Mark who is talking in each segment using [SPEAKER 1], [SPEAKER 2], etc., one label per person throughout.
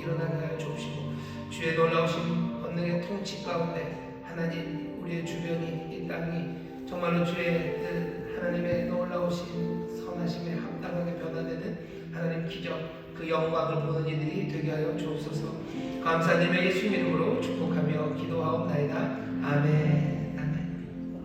[SPEAKER 1] 일어나게 하여 주옵시고, 주의 놀라우신 권능의 통치 가운데 하나님, 우리의 주변이, 이 땅이 정말로 주의 하나님의 놀라우신 선하심에 합당하게 변화되는 하나님 기적, 그 영광을 보는 이들이 되게 하여 주옵소서. 감사드리며 예수님 이름으로 축복하며 기도하옵나이다. 아멘. 아멘.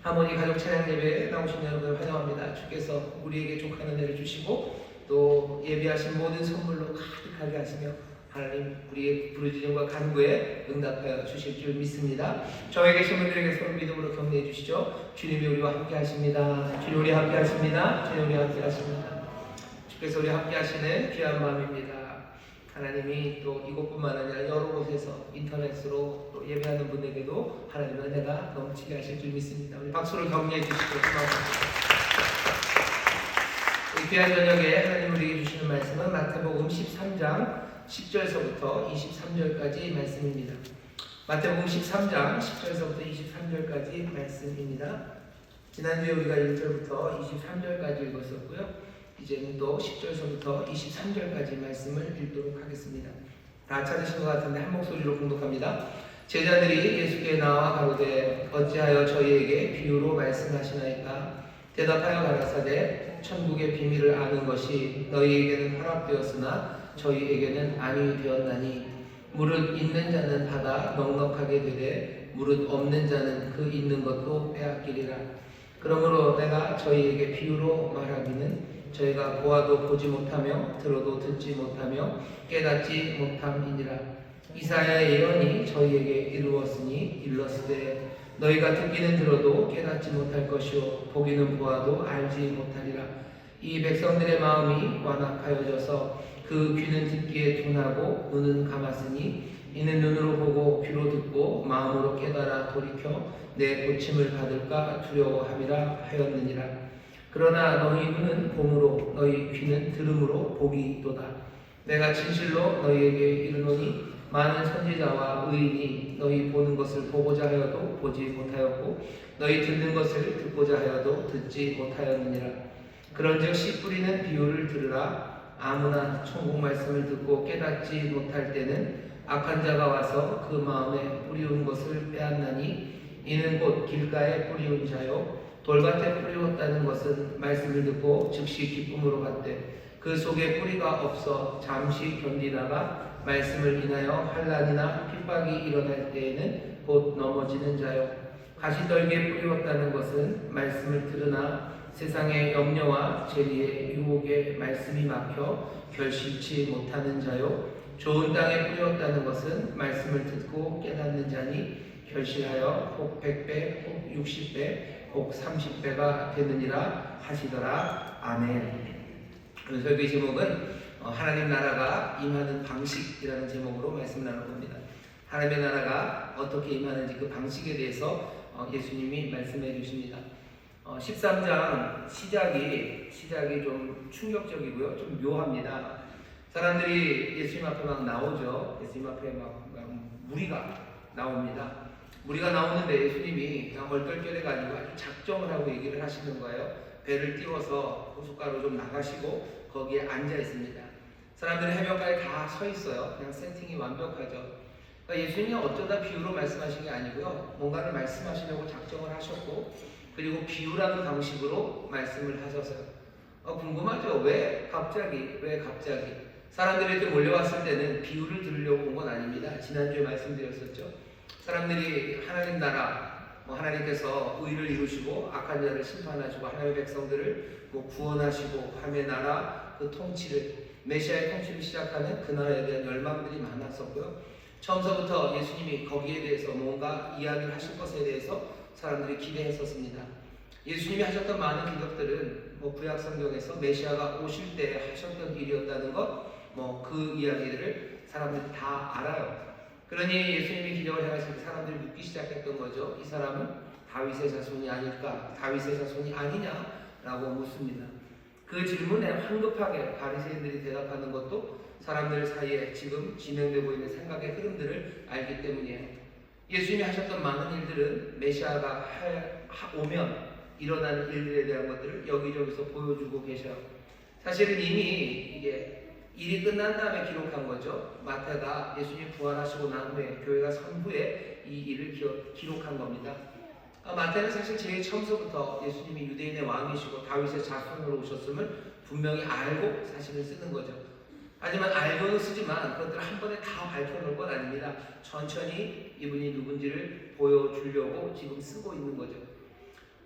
[SPEAKER 1] 하모니 가족 찬양 예배에 나오신 여러분을 환영합니다. 주께서 우리에게 족한 은혜를 주시고 또 예비하신 모든 선물로 가득하게 하시며 하나님, 우리의 부르짖음과 간구에 응답하여 주실 줄 믿습니다. 저에 계신 분들에게 서로 믿음으로 격려해 주시죠. 주님이 우리와 함께 하십니다. 주님 우리와 함께 하십니다. 주님 우리와 함께 하십니다. 주께서 우리와 함께 하시는 귀한 마음입니다. 하나님이 또 이곳뿐만 아니라 여러 곳에서 인터넷으로 또 예배하는 분에게도 하나님의 은혜가 넘치게 하실 줄 믿습니다. 우리 박수로 격려해 주시고 고맙습니다. 이 귀한 저녁에 하나님 우리에게 주시는 말씀은 마태복음 13장 10절서부터 23절까지 말씀입니다. 마태복음 13장 10절서부터 23절까지 말씀입니다. 지난주에 우리가 1절부터 23절까지 읽었었고요. 이제는 또 10절서부터 23절까지 말씀을 읽도록 하겠습니다. 다 찾으신 것 같은데 한 목소리로 공독합니다. 제자들이 예수께 나와 가로되 어찌하여 저희에게 비유로 말씀하시나이까? 대답하여 가라사대 천국의 비밀을 아는 것이 너희에게는 허락되었으나 저희에게는 아니 되었나니 무릇 있는 자는 받아 넉넉하게 되되 무릇 없는 자는 그 있는 것도 빼앗기리라. 그러므로 내가 저희에게 비유로 말하기는 저희가 보아도 보지 못하며 들어도 듣지 못하며 깨닫지 못함이니라. 이사야의 예언이 저희에게 이루었으니 일렀으되 너희가 듣기는 들어도 깨닫지 못할 것이요 보기는 보아도 알지 못하리라. 이 백성들의 마음이 완악하여져서 그 귀는 듣기에 둔하고 눈은 감았으니 이는 눈으로 보고 귀로 듣고 마음으로 깨달아 돌이켜 내 고침을 받을까 두려워함이라 하였느니라. 그러나 너희 눈은 봄으로 너희 귀는 들음으로 보기도다. 내가 진실로 너희에게 이르노니 많은 선지자와 의인이 너희 보는 것을 보고자 하여도 보지 못하였고 너희 듣는 것을 듣고자 하여도 듣지 못하였느니라. 그런즉 씨 뿌리는 비유를 들으라. 아무나 천국 말씀을 듣고 깨닫지 못할 때는 악한 자가 와서 그 마음에 뿌리운 것을 빼앗나니 이는 곧 길가에 뿌리운 자요 돌밭에 뿌리웠다는 것은 말씀을 듣고 즉시 기쁨으로 받되 그 속에 뿌리가 없어 잠시 견디다가 말씀을 인하여 환난이나 핍박이 일어날 때에는 곧 넘어지는 자요 가시떨기에 뿌리웠다는 것은 말씀을 들으나 세상의 염려와 재리의 유혹에 말씀이 막혀 결실치 못하는 자요 좋은 땅에 뿌리웠다는 것은 말씀을 듣고 깨닫는 자니 결실하여 혹 100배 혹 60배 혹 30배가 되느니라 하시더라. 아멘. 오늘 설교 제목은 하나님 나라가 임하는 방식이라는 제목으로 말씀을 나눠봅니다. 하나님의 나라가 어떻게 임하는지 그 방식에 대해서 예수님이 말씀해 주십니다. 13장 시작이 좀 충격적이고요. 좀 묘합니다. 사람들이 예수님 앞에 막 나오죠. 예수님 앞에 막 무리가 나옵니다. 무리가 나오는데 예수님이 그냥 얼떨결해가지고 아주 작정을 하고 얘기를 하시는 거예요. 배를 띄워서 호숫가로 좀 나가시고 거기에 앉아 있습니다. 사람들은 해변가에 다 서 있어요. 그냥 세팅이 완벽하죠. 그러니까 예수님이 어쩌다 비유로 말씀하신 게 아니고요. 뭔가를 말씀하시려고 작정을 하셨고 그리고 비유라는 방식으로 말씀을 하셔서요. 궁금하죠? 왜 갑자기? 사람들이 이렇게 몰려왔을 때는 비유를 들으려고 온 건 아닙니다. 지난주에 말씀드렸었죠. 사람들이 하나님 나라, 하나님께서 의를 이루시고 악한 자를 심판하시고 하나님의 백성들을 구원하시고 하나님의 나라 그 통치를 메시아의 통치를 시작하는 그 나라에 대한 열망들이 많았었고요. 처음서부터 예수님이 거기에 대해서 뭔가 이야기를 하실 것에 대해서 사람들이 기대했었습니다. 예수님이 하셨던 많은 기적들은 구약 성경에서 메시아가 오실 때 하셨던 일이었다는 것, 그 이야기들을 사람들이 다 알아요. 그러니 예수님이 기적을 행하실 때 사람들이 묻기 시작했던 거죠. 이 사람은 다윗의 자손이 아닐까? 다윗의 자손이 아니냐라고 묻습니다. 그 질문에 황급하게 바리새인들이 대답하는 것도 사람들 사이에 지금 진행되고 있는 생각의 흐름들을 알기 때문이에요. 예수님이 하셨던 많은 일들은 메시아가 오면 일어나는 일들에 대한 것들을 여기저기서 보여주고 계셔요. 사실은 이미 이게 일이 끝난 다음에 기록한 거죠. 마태가 예수님이 부활하시고 난 후에 교회가 선 후에 이 일을 기록한 겁니다. 마태는 사실 제일 처음서부터 예수님이 유대인의 왕이시고 다윗의 자손으로 오셨음을 분명히 알고 사실을 쓰는 거죠. 하지만 알고는 쓰지만 그것들을 한 번에 다 밝혀놓을 건 아닙니다. 천천히 이분이 누군지를 보여주려고 지금 쓰고 있는 거죠.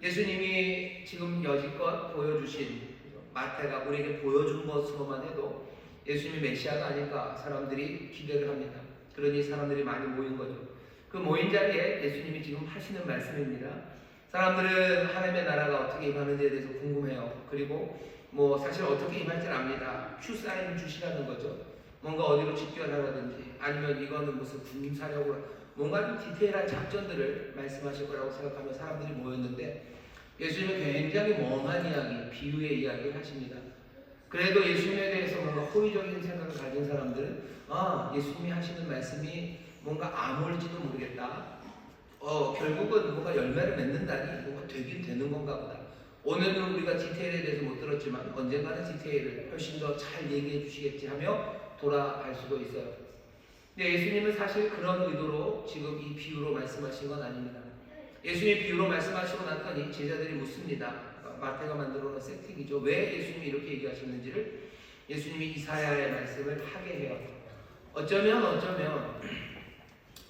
[SPEAKER 1] 예수님이 지금 여지껏 보여주신, 마태가 우리에게 보여준 것으로만 해도 예수님이 메시아가 아닐까 사람들이 기대를 합니다. 그러니 사람들이 많이 모인 거죠. 그 모인 자리에 예수님이 지금 하시는 말씀입니다. 사람들은 하나님의 나라가 어떻게 임하는지에 대해서 궁금해요. 그리고 사실 어떻게 임할지는 압니다. 큐 사인을 주시라는 거죠. 뭔가 어디로 집결하라든지 아니면 이거는 무슨 군사력으로 뭔가 좀 디테일한 작전들을 말씀하실 거라고 생각하며 사람들이 모였는데 예수님은 굉장히 멍한 이야기, 비유의 이야기를 하십니다. 그래도 예수님에 대해서 뭔가 호의적인 생각을 가진 사람들은 예수님이 하시는 말씀이 뭔가 아무올지도 모르겠다. 결국은 뭔가 열매를 맺는다니 뭔가 되긴 되는 건가 보다. 오늘은 우리가 디테일에 대해서 못 들었지만 언젠가는 디테일을 훨씬 더 잘 얘기해 주시겠지 하며 돌아갈 수도 있어요. 근데 예수님은 사실 그런 의도로 지금 이 비유로 말씀하신 건 아닙니다. 예수님이 비유로 말씀하시고 났더니 제자들이 묻습니다. 마태가 만들어 놓은 세팅이죠. 왜 예수님이 이렇게 얘기하셨는지를 예수님이 이사야의 말씀을 하게 해요. 어쩌면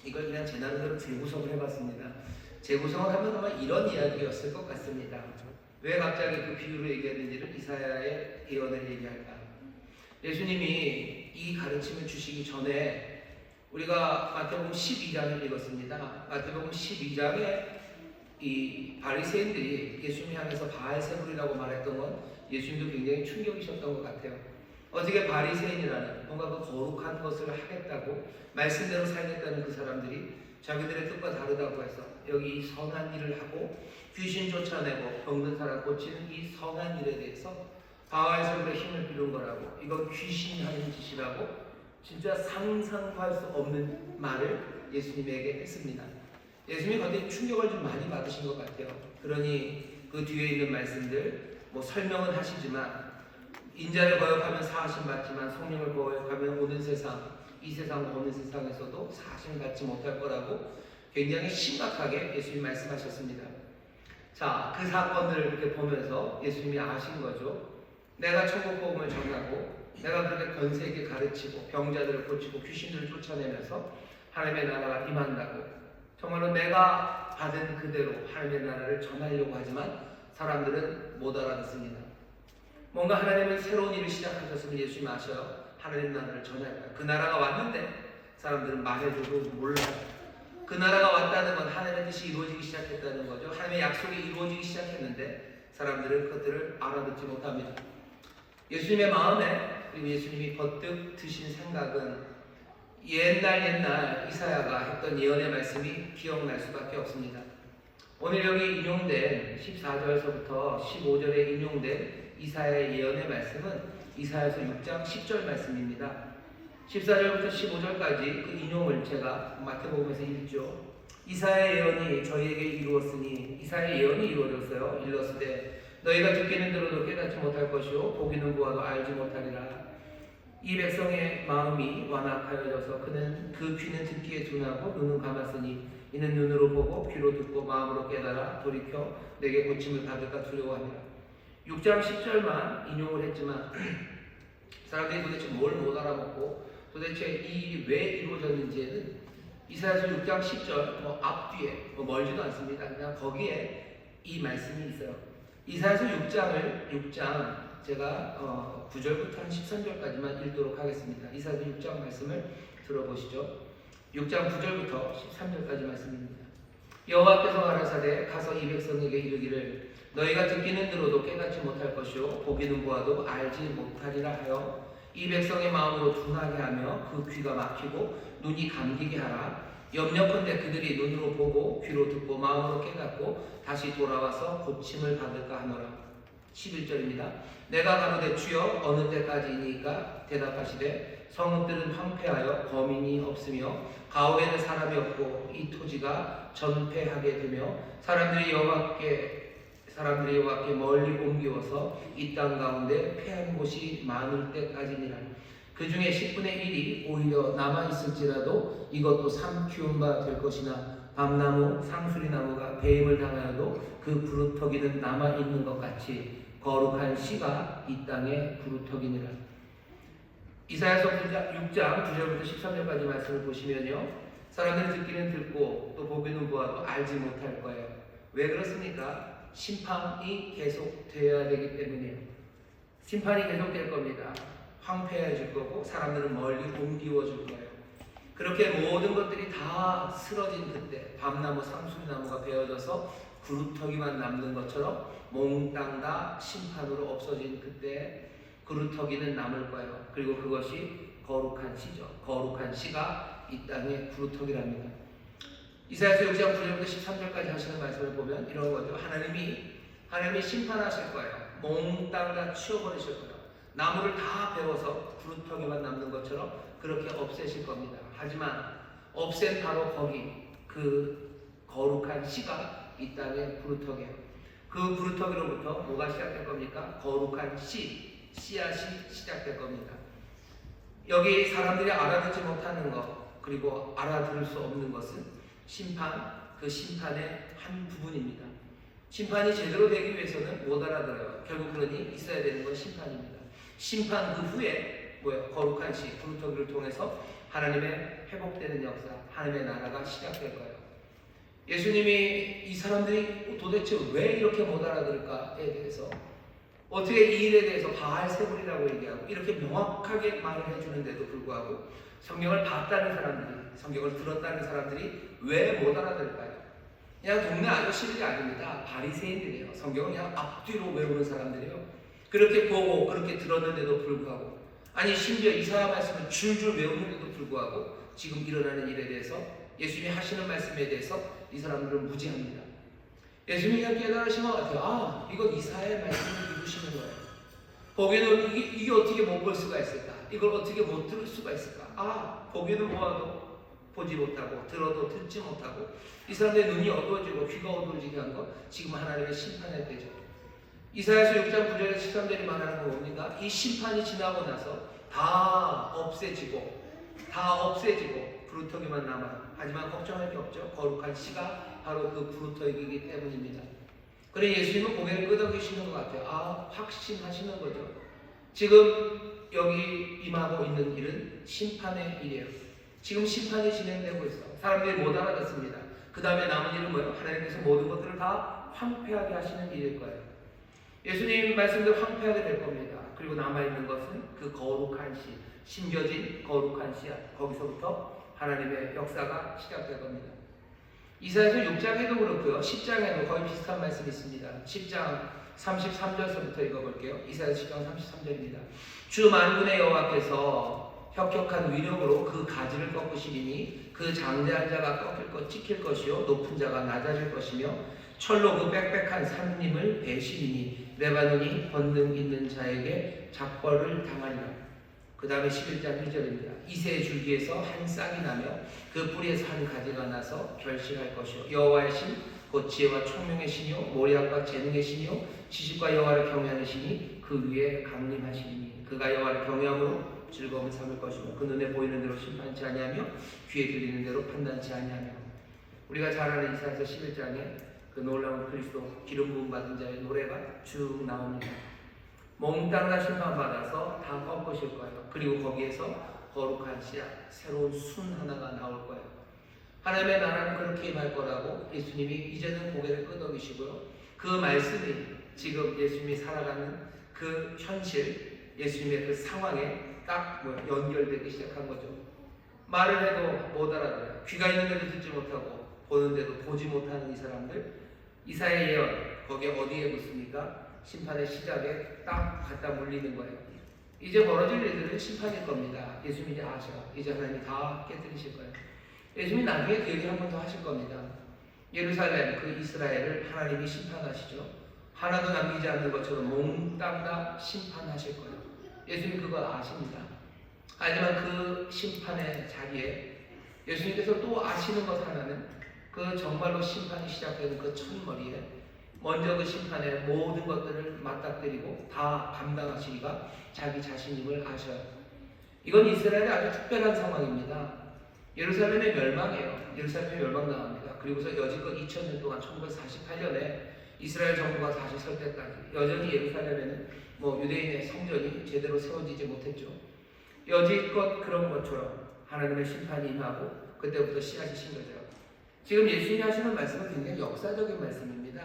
[SPEAKER 1] 이걸 그냥 제 나름대로 재구성을 해봤습니다. 재구성을 하면 아마 이런 이야기였을 것 같습니다. 왜 갑자기 그 비유를 얘기했는지를 이사야의 예언을 얘기할까? 예수님이 이 가르침을 주시기 전에 우리가 마태복음 12장을 읽었습니다. 마태복음 12장에 이 바리새인들이 예수님 향해서 바알세불이라고 말했던 건 예수님도 굉장히 충격이셨던 것 같아요. 어떻게 바리새인이라는 뭔가 그 거룩한 것을 하겠다고 말씀대로 살겠다는 그 사람들이 자기들의 뜻과 다르다고 해서 여기 이 선한 일을 하고 귀신 쫓아내고 병든 사람 고치는 이 선한 일에 대해서 바알세불의 힘을 빌은 거라고, 이건 귀신이 하는 짓이라고 진짜 상상도 할 수 없는 말을 예수님에게 했습니다. 예수님이 거기에 충격을 좀 많이 받으신 것 같아요. 그러니 그 뒤에 있는 말씀들 설명은 하시지만 인자를 거역하면 사하심 받지만 성령을 거역하면 오는 세상, 이 세상 어느 세상에서도 사하심 받지 못할 거라고 굉장히 심각하게 예수님이 말씀하셨습니다. 자, 그 사건들을 이렇게 보면서 예수님이 아신 거죠. 내가 천국 복음을 전하고 내가 그렇게 권세 있게 가르치고 병자들을 고치고 귀신들을 쫓아내면서 하나님의 나라가 임한다고 정말로 내가 받은 그대로 하나님의 나라를 전하려고 하지만 사람들은 못 알아듣습니다. 뭔가 하나님은 새로운 일을 시작하셨으면 예수님이 아셔요. 하나님 나라를 전할 거야. 그 나라가 왔는데 사람들은 말해줘도 몰라요. 그 나라가 왔다는 건 하나님의 뜻이 이루어지기 시작했다는 거죠. 하나님의 약속이 이루어지기 시작했는데 사람들은 그것들을 알아듣지 못합니다. 예수님의 마음에, 그리고 예수님이 번뜩 드신 생각은 옛날 이사야가 했던 예언의 말씀이 기억날 수밖에 없습니다. 오늘 여기 인용된 14절에서부터 15절에 인용된 이사야의 예언의 말씀은 이사야서 6장 10절 말씀입니다. 14절부터 15절까지 그 인용을 제가 마태복음에서 읽죠. 이사야의 예언이 저희에게 이루었으니, 이사야의 예언이 이루어졌어요. 일렀으되 너희가 듣기는 들어도 깨닫지 못할 것이요 보기는 보아도 알지 못하리라. 이 백성의 마음이 완악하여져서 그 귀는 듣기에 둔하고 눈은 감았으니 이는 눈으로 보고 귀로 듣고 마음으로 깨달아 돌이켜 내게 고침을 받을까 두려워합니다. 6장 10절만 인용을 했지만 사람들이 도대체 뭘 못 알아먹고 도대체 이 일이 왜 이루어졌는지에는 이사야서 6장 10절 앞뒤에 멀지도 않습니다. 그냥 거기에 이 말씀이 있어요. 이사야서 6장 제가 9절부터 한 13절까지만 읽도록 하겠습니다. 이사야서 6장 말씀을 들어보시죠. 6장 9절부터 13절까지 말씀입니다. 여호와께서 가라사대 가서 이 백성에게 이르기를 너희가 듣기는 들어도 깨닫지 못할 것이요 보기는 보아도 알지 못하리라 하여 이 백성의 마음으로 둔하게 하며 그 귀가 막히고 눈이 감기게 하라. 염려컨대 그들이 눈으로 보고 귀로 듣고 마음으로 깨닫고 다시 돌아와서 고침을 받을까 하노라. 11절입니다. 내가 가로되 주여 어느 때까지이니까 대답하시되 성읍들은 황폐하여 거민이 없으며 가옥에는 사람이 없고 이 토지가 전폐하게 되며 사람들이 여호와께 멀리 옮기어서 이 땅 가운데 폐한 곳이 많을 때까지니라. 그 중에 10분의 1이 오히려 남아있을지라도 이것도 삼키운 바 될 것이나 밤나무, 상수리나무가 배임을 당하여도 그 부루터기는 남아있는 것 같이 거룩한 씨가 이 땅에 부루터기니라. 이사야서 6장 9절부터 13절까지 말씀을 보시면요, 사람들이 듣기는 듣고 또 보기는 보아도 알지 못할 거예요. 왜 그렇습니까? 심판이 계속되어야 되기 때문이에요. 심판이 계속될 겁니다. 황폐해질 거고 사람들은 멀리 옮기워질 거예요. 그렇게 모든 것들이 다 쓰러진 그때 밤나무, 상수리나무가 베어져서 구루터기만 남는 것처럼 몽땅 다 심판으로 없어진 그때 구루터기는 남을 거예요. 그리고 그것이 거룩한 씨죠. 거룩한 씨가 이 땅의 구루터기랍니다. 이사야서 6장 9절부터 13절까지 하시는 말씀을 보면 이런 거죠. 하나님이 심판하실 거예요. 몽땅 다 치워버리실 거예요. 나무를 다 베어서 구루터기만 남는 것처럼 그렇게 없애실 겁니다. 하지만 없앤 바로 거기 그 거룩한 씨가 이 땅의 구루터기예요. 그 구루터기로부터 뭐가 시작될 겁니까? 거룩한 씨앗이 시작될 겁니다. 여기 사람들이 알아듣지 못하는 것, 그리고 알아들을 수 없는 것은 그 심판의 한 부분입니다. 심판이 제대로 되기 위해서는 못 알아들어요. 결국 그러니 있어야 되는 건 심판입니다. 심판 그 후에 거룩한 씨, 구루터기를 통해서 하나님의 회복되는 역사, 하나님의 나라가 시작될 거예요. 예수님이 이 사람들이 도대체 왜 이렇게 못 알아들을까에 대해서, 어떻게 이 일에 대해서 바알세불이라고 얘기하고 이렇게 명확하게 말을 해주는데도 불구하고 성경을 봤다는 사람들이, 성경을 들었다는 사람들이 왜 못 알아들을까요? 그냥 동네 아저씨들이 아닙니다. 바리새인들이에요. 성경을 그냥 앞뒤로 외우는 사람들이에요. 그렇게 보고 그렇게 들었는데도 불구하고, 아니 심지어 이사야 말씀을 줄줄 외우는데도 불구하고 지금 일어나는 일에 대해서, 예수님이 하시는 말씀에 대해서 이 사람들은 무지합니다. 예수님이 그냥 깨달으신 것 같아요. 이건 이사야의 말씀을 미루시는 거예요. 보기에는 이게 어떻게 못 볼 수가 있을까? 이걸 어떻게 못 들을 수가 있을까? 보기에는 보아도 보지 못하고 들어도 듣지 못하고 이 사람들의 눈이 어두워지고 귀가 어두워지게 한 것, 지금 하나님의 심판의 때죠. 이사야서 6장 9절에서 13절이 말하는 거 뭡니까? 이 심판이 지나고 나서 다 없애지고 부루터기만 남아요. 하지만 걱정할 게 없죠. 거룩한 씨가 바로 그 부루터기이기 때문입니다. 그래 예수님은 고개를 끄덕이시는 것 같아요. 확신하시는 거죠. 지금 여기 임하고 있는 일은 심판의 일이에요. 지금 심판이 진행되고 있어. 사람들이 못 알아듣습니다. 그 다음에 남은 일은 뭐예요? 하나님께서 모든 것들을 다 황폐하게 하시는 일일 거예요. 예수님 말씀대로 황폐하게 될 겁니다. 그리고 남아있는 것은 그 거룩한 씨, 심겨진 거룩한 씨앗, 거기서부터 하나님의 역사가 시작될 겁니다. 이사야서 6장에도 그렇고요, 10장에도 거의 비슷한 말씀이 있습니다. 10장 33절서부터 읽어볼게요. 이사야서 10장 33절입니다. 주 만군의 여호와께서 혁혁한 위력으로 그 가지를 꺾으시리니 그 장대한 자가 찍힐 것이요 높은 자가 낮아질 것이며 철로 그 빽빽한 산림을 베시리니 레바논이 번능 있는 자에게 작벌을 당하리라. 그 다음에 11장 1절입니다. 이새의 줄기에서 한 싹이 나며 그 뿌리에서 한 가지가 나서 결실할 것이요 여호와의 신 곧 지혜와 총명의 신이요 모략과 재능의 신이요 지식과 여호와를 경외하는 신이 그 위에 강림하시니 그가 여호와를 경외함으로 즐거움을 삼을 것이며 그 눈에 보이는 대로 심판치 아니하며 귀에 들리는 대로 판단치 아니하며. 우리가 잘 아는 이사야서 11장에 그 놀라운 그리스도 기름 부음 받은 자의 노래가 쭉 나옵니다. 몽땅 다 심판받아서 다 꺾으실 거예요. 그리고 거기에서 거룩한 씨앗, 새로운 순 하나가 나올 거예요. 하나님의 나라는 그렇게 임할 거라고 예수님이 이제는 고개를 끄덕이시고요. 그 말씀이 지금 예수님이 살아가는 그 현실, 예수님의 그 상황에 딱 연결되기 시작한 거죠. 말을 해도 못 알아들어요. 귀가 있는데도 듣지 못하고 보는데도 보지 못하는 이 사람들, 이사야의 예언, 거기에 어디에 붙습니까? 심판의 시작에 딱 갖다 물리는 거예요. 이제 벌어질 일들은 심판일 겁니다. 예수님이 이제 이제 하나님이 다 깨뜨리실 거예요. 예수님이 나중에 그 얘기 한 번 더 하실 겁니다. 예루살렘, 그 이스라엘을 하나님이 심판하시죠. 하나도 남기지 않는 것처럼 몽땅 다 심판하실 거예요. 예수님 그걸 아십니다. 하지만 그 심판의 자리에 예수님께서 또 아시는 것 하나는 그 정말로 심판이 시작되는 그 첫머리에 먼저 그 심판의 모든 것들을 맞닥뜨리고 다 감당하시기가 자기 자신임을 아셔요. 이건 이스라엘의 아주 특별한 상황입니다. 예루살렘의 멸망이에요. 예루살렘이 멸망당합니다. 그리고서 여지껏 2000년 동안 1948년에 이스라엘 정부가 다시 설 때까지 여전히 예루살렘에는 유대인의 성전이 제대로 세워지지 못했죠. 여지껏 그런 것처럼 하나님의 심판이 임하고 그때부터 씨앗이 심겨져요. 지금 예수님이 하시는 말씀은 굉장히 역사적인 말씀입니다.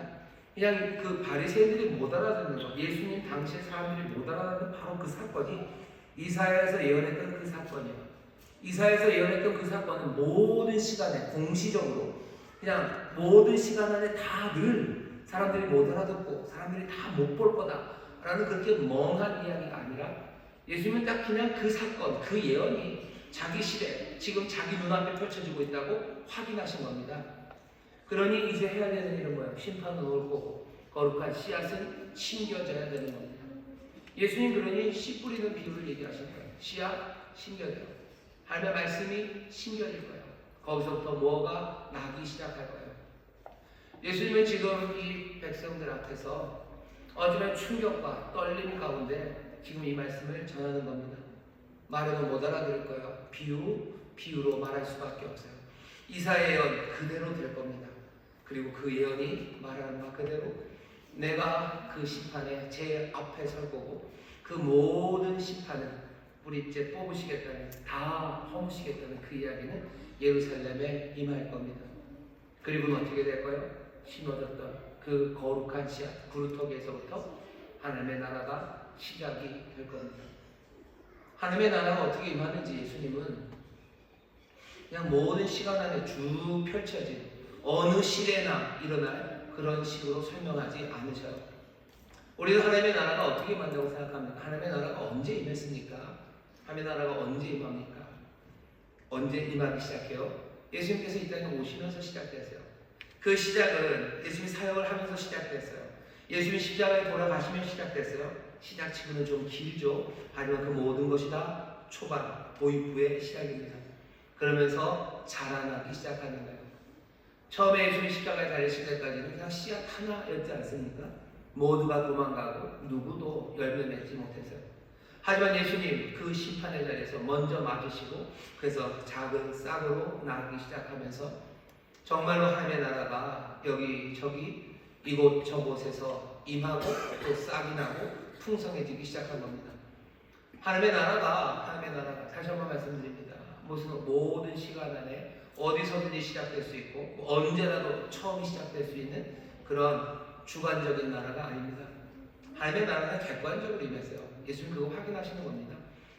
[SPEAKER 1] 그냥 그 바리새인들이 못 알아듣는 것, 예수님 당시의 사람들이 못 알아듣는 바로 그 사건이 이사야에서 예언했던 그 사건이에요. 이사야에서 예언했던 그 사건은 모든 시간에 공시적으로 그냥 모든 시간 안에 다 늘 사람들이 못 알아듣고 사람들이 다 못 볼 거다라는 그렇게 멍한 이야기가 아니라 예수님은 딱 그냥 그 사건, 그 예언이 자기 시대, 지금 자기 눈앞에 펼쳐지고 있다고 확인하신 겁니다. 그러니 이제 해야 되는 일은 뭐예요? 심판은 올 거고 거룩한 씨앗은 심겨져야 되는 겁니다. 예수님 그러니 씨 뿌리는 비유를 얘기하신 거예요. 씨앗 심겨져요. 하나님의 말씀이 심겨질 거예요. 거기서부터 뭐가 나기 시작할 거예요. 예수님은 지금 이 백성들 앞에서 어쩌면 충격과 떨림 가운데 지금 이 말씀을 전하는 겁니다. 말해도 못 알아들을 거예요. 비유로 말할 수밖에 없어요. 이사야의 예언 그대로 될 겁니다. 그리고 그 예언이 말하는 바 그대로 내가 그 심판에 제 앞에 설 거고 그 모든 심판은 우리 이제 뽑으시겠다는 다 허무시겠다는 그 이야기는 예루살렘에 임할 겁니다. 그리고 어떻게 될 거예요? 심어졌던 그 거룩한 씨앗 구루터기에서부터 하나님의 나라가 시작이 될 겁니다. 하나님의 나라가 어떻게 임하는지 예수님은 그냥 모든 시간 안에 쭉 펼쳐진 어느 시대나 일어날 그런 식으로 설명하지 않으셔요. 우리는 하나님의 나라가 어떻게 임한다고 생각합니까? 하나님의 나라가 언제 임했습니까? 하나님의 나라가 언제 임합니까? 언제 임하기 시작해요? 예수님께서 이 땅에 오시면서 시작됐어요. 그 시작은 예수님이 사역을 하면서 시작됐어요. 예수님이 십자가에 돌아가시면 시작됐어요. 시작치고는 좀 길죠. 하지만 그 모든 것이 다 초반, 도입부의 시작입니다. 그러면서 자라나기 시작하는 거예요. 처음에 예수님이 십자가에 달리실 때까지는 그냥 씨앗 하나였지 않습니까? 모두가 도망가고 누구도 열매 맺지 못했어요. 하지만 예수님 그 심판의 자리에서 먼저 맞으시고 그래서 작은 싹으로 나기 시작하면서 정말로 하나님의 나라가 여기 저기 이곳 저곳에서 임하고 또 싹이 나고 풍성해지기 시작한 겁니다. 하나님의 나라가 다시 한번 말씀드립니다. 무슨 모든 시간 안에 어디서든지 시작될 수 있고 언제라도 처음이 시작될 수 있는 그런 주관적인 나라가 아닙니다. 하나님의 나라는 객관적으로 임했어요. 예수님 그거 확인하시는 겁니다.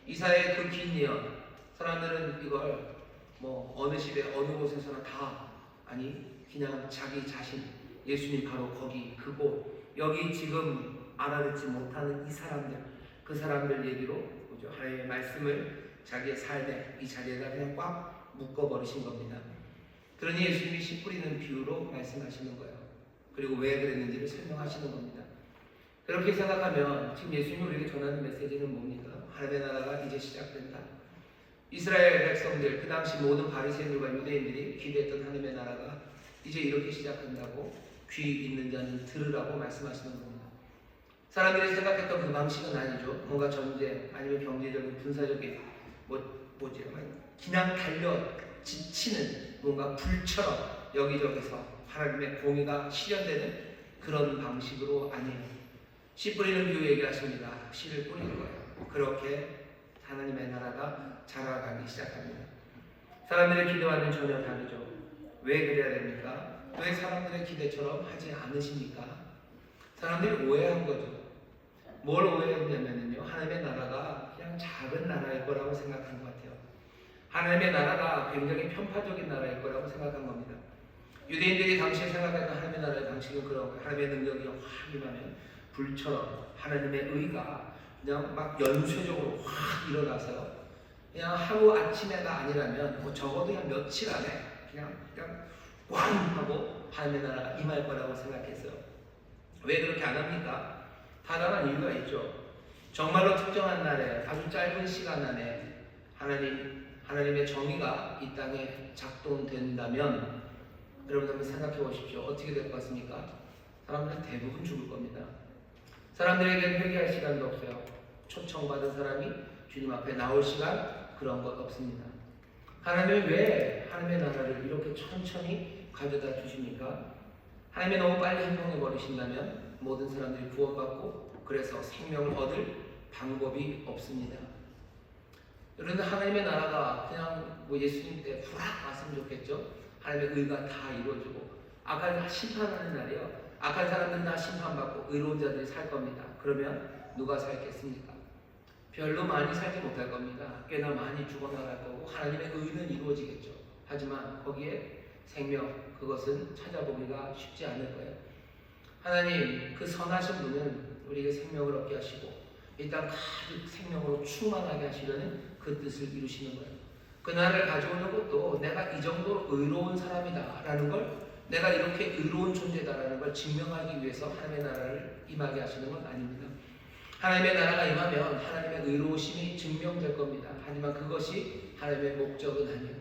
[SPEAKER 1] 이사야의 그 긴 예언, 사람들은 이걸 어느 시대 어느 곳에서나 다 그냥 자기 자신, 예수님 바로 거기 그곳, 여기 지금 알아듣지 못하는 이 사람들, 그 사람들 얘기로 하나님의 말씀을 자기의 삶에 이 자리에다 그냥 꽉 묶어버리신 겁니다. 그러니 예수님이 씨 뿌리는 비유로 말씀하시는 거예요. 그리고 왜 그랬는지를 설명하시는 겁니다. 그렇게 생각하면 지금 예수님이 우리에게 전하는 메시지는 뭡니까? 하나님의 나라가 이제 시작된다. 이스라엘 백성들, 그 당시 모든 바리새인들과 유대인들이 기대했던 하나님의 나라가 이제 이렇게 시작한다고 귀 있는 자는 들으라고 말씀하시는 겁니다. 사람들이 생각했던 그 방식은 아니죠. 뭔가 전쟁 아니면 경제적인 군사적인 그냥 달려 지치는 뭔가 불처럼 여기저기서 하나님의 공의가 실현되는 그런 방식으로 아니에요. 씨 뿌리는 비유 얘기하십니다. 씨를 뿌리는 거예요. 그렇게 하나님의 나라가 자라가기 시작합니다. 사람들의 기대와는 전혀 다르죠. 왜 그래야 됩니까? 왜 사람들의 기대처럼 하지 않으십니까? 사람들이 오해한 거죠. 뭘 오해했냐면요, 하나님의 나라가 그냥 작은 나라일 거라고 생각한 것 같아요. 하나님의 나라가 굉장히 편파적인 나라일 거라고 생각한 겁니다. 유대인들이 당시에 생각했던 하나님의 나라의 방식은 그런 거예요. 하나님의 능력이 확 임하면 불처럼 하나님의 의가 그냥 막 연쇄적으로 확 일어나서요. 그냥 하루 아침에가 아니라면 적어도 그냥 며칠 안에 그냥 꽝 하고 하나님의 나라가 임할 거라고 생각했어요. 왜 그렇게 안 합니까? 타당한 이유가 있죠. 정말로 특정한 날에 아주 짧은 시간 안에 하나님의 정의가 이 땅에 작동된다면 여러분 한번 생각해 보십시오. 어떻게 될 것 같습니까? 사람들은 대부분 죽을 겁니다. 사람들에게는 회개할 시간도 없어요. 초청받은 사람이 주님 앞에 나올 시간 그런 것 없습니다. 하나님은 왜 하나님의 나라를 이렇게 천천히 가져다 주십니까? 하나님이 너무 빨리 행동해 버리신다면 모든 사람들이 구원받고 그래서 생명을 얻을 방법이 없습니다. 여러분, 하나님의 나라가 그냥 예수님 때 후락 왔으면 좋겠죠. 하나님의 의가 다 이루어지고 악한 심판하는 날이요. 악한 사람들은 다 심판받고 의로운 자들이 살 겁니다. 그러면 누가 살겠습니까? 별로 많이 살지 못할 겁니다. 꽤나 많이 죽어나갈 거고 하나님의 의는 이루어지겠죠. 하지만 거기에 생명, 그것은 찾아보기가 쉽지 않을 거예요. 하나님 그 선하신 분은 우리에게 생명을 얻게 하시고 이 땅 가득 생명으로 충만하게 하시려는 그 뜻을 이루시는 거예요. 그 나라를 가져오는 것도 내가 이 정도로 의로운 사람이다 라는 걸, 내가 이렇게 의로운 존재다라는 걸 증명하기 위해서 하나님의 나라를 임하게 하시는 건 아닙니다. 하나님의 나라가 임하면 하나님의 의로우심이 증명될 겁니다. 하지만 그것이 하나님의 목적은 아니에요.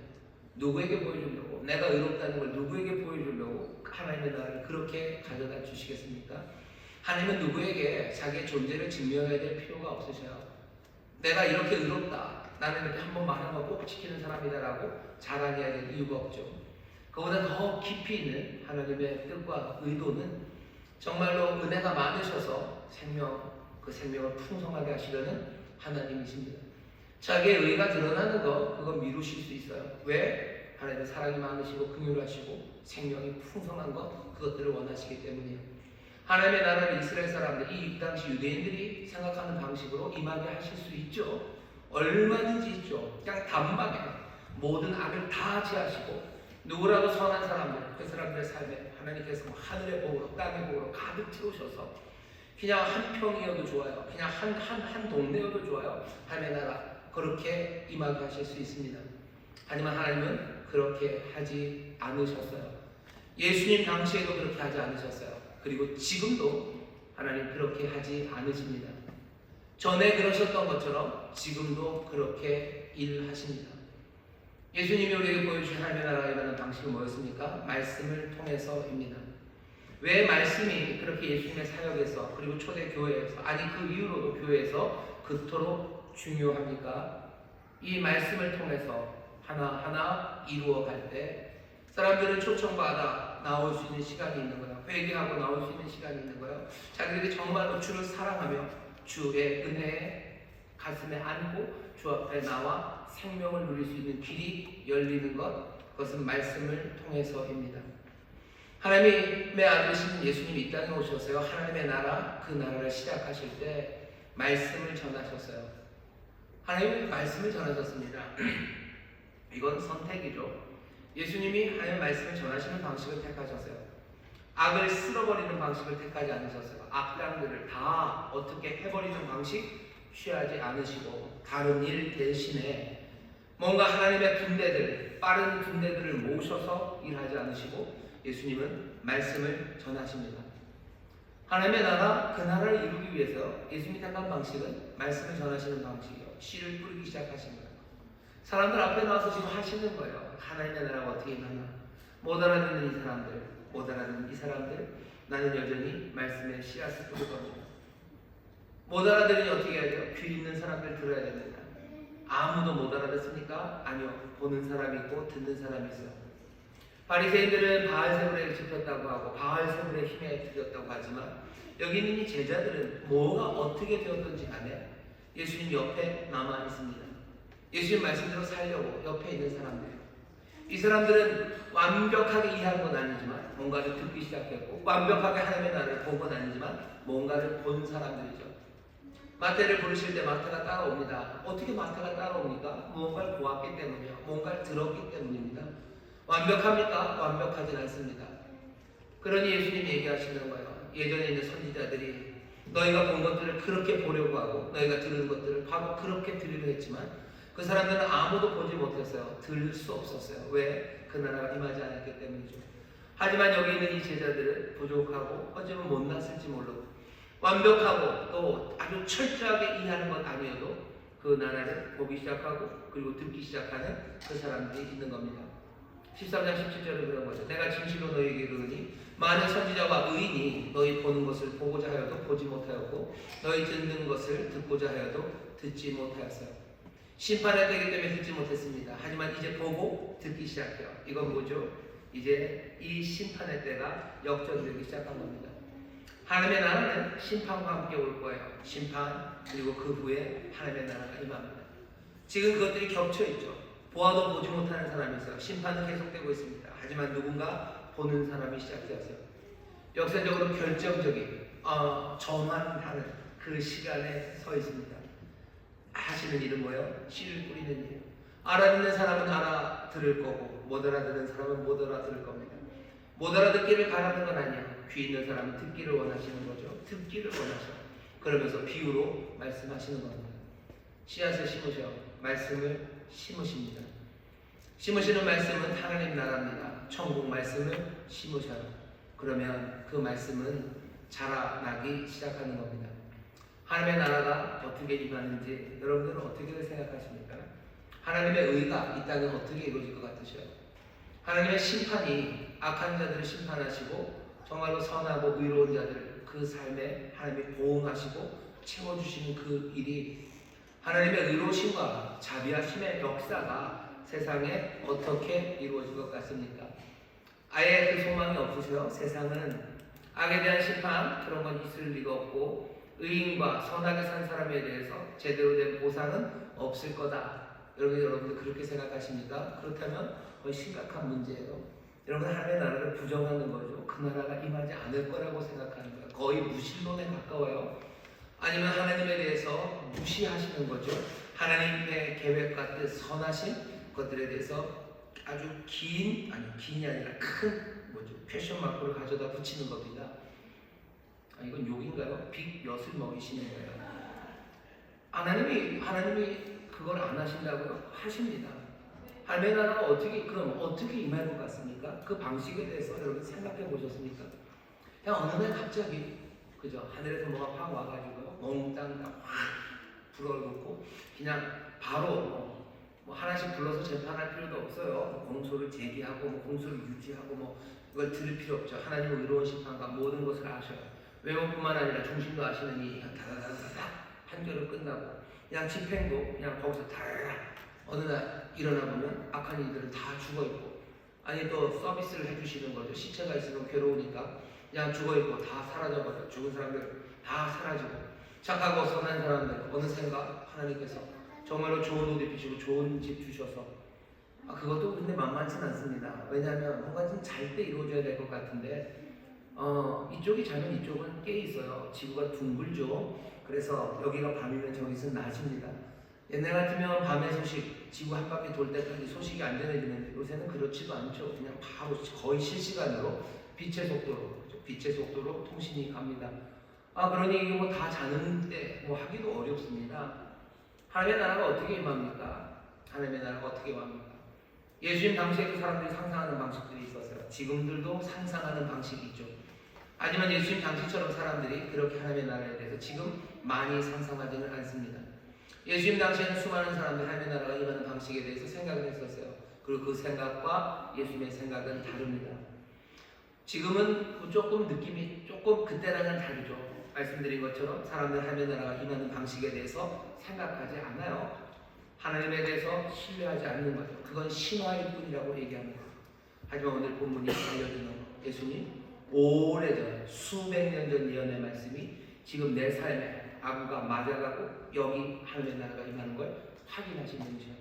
[SPEAKER 1] 누구에게 보여주려고, 내가 의롭다는 걸 누구에게 보여주려고 하나님의 나라를 그렇게 가져다 주시겠습니까? 하나님은 누구에게 자기의 존재를 증명해야 될 필요가 없으셔요. 내가 이렇게 의롭다, 나는 이렇게 한번 말한 거 꼭 지키는 사람이다라고 자랑해야 될 이유가 없죠. 그보다 더 깊이 있는 하나님의 뜻과 의도는 정말로 은혜가 많으셔서 그 생명을 풍성하게 하시려는 하나님이십니다. 자기의 의가 드러나는 거, 그건 미루실 수 있어요. 왜? 하나님은 사랑이 많으시고 긍휼하시고 생명이 풍성한 것, 그것들을 원하시기 때문이에요. 하나님의 나라를 이스라엘 사람들, 이 당시 유대인들이 생각하는 방식으로 임하게 하실 수 있죠. 얼마든지 있죠. 그냥 단박에 모든 악을 다 제하시고 누구라도 선한 사람들, 그 사람들의 삶에 하나님께서 하늘의 복으로 땅의 복으로 가득 채우셔서 그냥 한 평이어도 좋아요. 그냥 한 동네여도 좋아요. 하나님의 나라 그렇게 임하게 하실 수 있습니다. 하지만 하나님은 그렇게 하지 않으셨어요. 예수님 당시에도 그렇게 하지 않으셨어요. 그리고 지금도 하나님 그렇게 하지 않으십니다. 전에 그러셨던 것처럼 지금도 그렇게 일하십니다. 예수님이 우리에게 보여주신 하나님의 나라가 임하는 방식은 뭐였습니까? 말씀을 통해서입니다. 왜 말씀이 그렇게 예수님의 사역에서 그리고 초대 교회에서, 아니 그 이후로도 교회에서 그토록 중요합니까? 이 말씀을 통해서 하나하나 이루어갈 때 사람들은 초청받아 나올 수 있는 시간이 있는 거예요. 회개하고 나올 수 있는 시간이 있는 거예요. 자기들이 정말로 주를 사랑하며 주의 은혜에 가슴에 안고 주 앞에 나와 생명을 누릴 수 있는 길이 열리는 것, 그것은 말씀을 통해서입니다. 하나님의 아들이신 예수님이 이 땅에 오셔서요, 하나님의 나라, 그 나라를 시작하실 때 말씀을 전하셨어요. 하나님의 말씀을 전하셨습니다. 이건 선택이죠. 예수님이 하나님의 말씀을 전하시는 방식을 택하셨어요. 악을 쓸어버리는 방식을 택하지 않으셨어요. 악당들을 다 어떻게 해버리는 방식 취하지 않으시고 다른 일 대신에 뭔가 하나님의 군대들, 빠른 군대들을 모셔서 일하지 않으시고 예수님은 말씀을 전하십니다. 하나님의 나라, 그 나라를 이루기 위해서 예수님이 택한 방식은 말씀을 전하시는 방식이요. 씨를 뿌리기 시작하신 거예요. 사람들 앞에 나와서 지금 하시는 거예요. 하나님의 나라가 어떻게 임하나. 못 알아듣는 이 사람들, 못 알아듣는 이 사람들, 나는 여전히 말씀의 씨앗을 뿌릴 겁니다. 못 알아들으니 어떻게 해야 돼요? 귀 있는 사람들 들어야 됩니다. 아무도 못 알아듣습니까? 아니요. 보는 사람이 있고 듣는 사람이 있어요. 바리새인들은 바알세불에 집혔다고 하고 바알세불의 힘에 들였다고 하지만 여기 있는 이 제자들은 뭐가 어떻게 되었든지 간에 예수님 옆에 남아 있습니다. 예수님 말씀대로 살려고 옆에 있는 사람들이에요. 이 사람들은 완벽하게 이해한 건 아니지만 뭔가를 듣기 시작했고 완벽하게 하나님의 나라를 본 건 아니지만 뭔가를 본 사람들이죠. 마태를 부르실 때 마태가 따라옵니다. 어떻게 마태가 따라옵니까? 무언가를 보았기 때문이요. 뭔가를 들었기 때문입니다. 완벽합니까? 완벽하진 않습니다. 그러니 예수님이 얘기하시는 거예요. 예전에 있는 선지자들이 너희가 본 것들을 그렇게 보려고 하고 너희가 들은 것들을 바로 그렇게 들으려 했지만 그 사람들은 아무도 보지 못했어요. 들을 수 없었어요. 왜? 그 나라가 임하지 않았기 때문이죠. 하지만 여기 있는 이 제자들은 부족하고 어쩌면 못났을지 몰라도 완벽하고 또 아주 철저하게 이해하는 것 아니어도 그 나라를 보기 시작하고 그리고 듣기 시작하는 그 사람들이 있는 겁니다. 13장 17절에 그런 거죠. 내가 진실로 너희에게 이르노니 많은 선지자와 의인이 너희 보는 것을 보고자 하여도 보지 못하였고 너희 듣는 것을 듣고자 하여도 듣지 못하였어요. 심판의 때이기 때문에 듣지 못했습니다. 하지만 이제 보고 듣기 시작해요. 이건 뭐죠? 이제 이 심판의 때가 역전되기 시작한 겁니다. 하나님의 나라는 심판과 함께 올 거예요. 심판, 그리고 그 후에 하나님의 나라가 임합니다. 지금 그것들이 겹쳐 있죠. 보아도 보지 못하는 사람이 있어요. 심판은 계속되고 있습니다. 하지만 누군가 보는 사람이 시작되었어요. 역사적으로 결정적인 전환하는 그 시간에 서 있습니다. 하시는 일은 뭐예요? 씨를 뿌리는 일. 알아듣는 사람은 알아들을 거고 못 알아듣는 사람은 못 알아들을 겁니다. 못 알아듣기를 바라는 건 아니에요. 귀 있는 사람은 듣기를 원하시는 거죠. 듣기를 원하셔. 그러면서 비유로 말씀하시는 겁니다. 씨앗을 심으셔. 말씀을 심으십니다. 심으시는 말씀은 하나님 나라입니다. 천국 말씀을 심으셔요. 그러면 그 말씀은 자라나기 시작하는 겁니다. 하나님의 나라가 어떻게 임하는지 여러분들은 어떻게 생각하십니까? 하나님의 의가 이 땅에 어떻게 이루어질 것 같으셔요? 하나님의 심판이 악한 자들을 심판하시고 정말로 선하고 의로운 자들 그 삶에 하나님이 보응하시고 채워주시는 그 일이 하나님의 의로우심과 자비하심의 역사가 세상에 어떻게 이루어질 것 같습니까? 아예 그 소망이 없으세요? 세상은 악에 대한 심판 그런 건 있을 리가 없고 의인과 선하게 산 사람에 대해서 제대로 된 보상은 없을 거다. 여러분들 그렇게 생각하십니까? 그렇다면 거의 심각한 문제예요. 여러분 하나님의 나라를 부정하는 거죠. 그 나라가 임하지 않을 거라고 생각하는 거예요. 거의 무신론에 가까워요. 아니면 하나님에 대해서 무시하시는 거죠. 하나님의 계획과 뜻, 선하신 것들에 대해서 아주 긴이 아니라 큰 퀘션 마크를 가져다 붙이는 겁니다. 이건 욕인가요? 빅 엿을 먹이시는 거예요. 하나님이 그걸 안 하신다고요? 하십니다. 하나님의 나라가 어떻게 임할 것 같습니까? 그 방식에 대해서 여러분 생각해 보셨습니까? 그냥 어느 날 갑자기 그죠? 하늘에서 뭐가 확 와가지고요, 몽땅 다 확 불어넣고 그냥 바로 하나씩 불러서 재판할 필요도 없어요. 공소를 제기하고 공소를 유지하고 이걸 들을 필요 없죠. 하나님은 의로운 심판과 모든 것을 아셔요. 외모뿐만 아니라 중심도 아시느니 다다다다다 판결을 끝나고 그냥 집행도 그냥 거기서 다라라 어느 날 일어나 보면 악한 이들은 다 죽어 있고 아니 또 서비스를 해주시는 거죠. 시체가 있으면 괴로우니까 그냥 죽어 있고 다 사라져버려. 죽은 사람들 다 사라지고 착하고 선한 사람들 어느샌가 하나님께서 정말로 좋은 옷 입히시고 좋은 집 주셔서 그것도 근데 만만치는 않습니다. 왜냐하면 뭔가 좀 잘 때 이루어져야 될 것 같은데 이쪽이 자면 이쪽은 깨 있어요. 지구가 둥글죠. 그래서 여기가 밤이면 저기서는 낮입니다. 옛날 같으면 밤의 소식, 지구 한 바퀴 돌 때까지 소식이 안 전해지는데 요새는 그렇지도 않죠. 그냥 바로 거의 실시간으로 빛의 속도로 통신이 갑니다. 그러니 이게 다 자는데 하기도 어렵습니다. 하나님의 나라가 어떻게 임합니까? 하나님의 나라가 어떻게 임합니까? 예수님 당시에도 사람들이 상상하는 방식들이 있었어요. 지금들도 상상하는 방식이 있죠. 하지만 예수님 당시처럼 사람들이 그렇게 하나님의 나라에 대해서 지금 많이 상상하지는 않습니다. 예수님 당시에는 수많은 사람들이 하나님의 나라가 임하는 방식에 대해서 생각을 했었어요. 그리고 그 생각과 예수님의 생각은 다릅니다. 지금은 조금 느낌이 그때랑은 다르죠. 말씀드린 것처럼 사람들 하나님의 나라가 임하는 방식에 대해서 생각하지 않아요. 하나님에 대해서 신뢰하지 않는 거죠. 그건 신화일 뿐이라고 얘기합니다. 하지만 오늘 본문이 알려주는 예수님 오래전 수백 년 전 예언의 말씀이 지금 내 삶에 아구가 맞아가고 여기 하나님의 나라가 임하는 걸 확인하시는지요.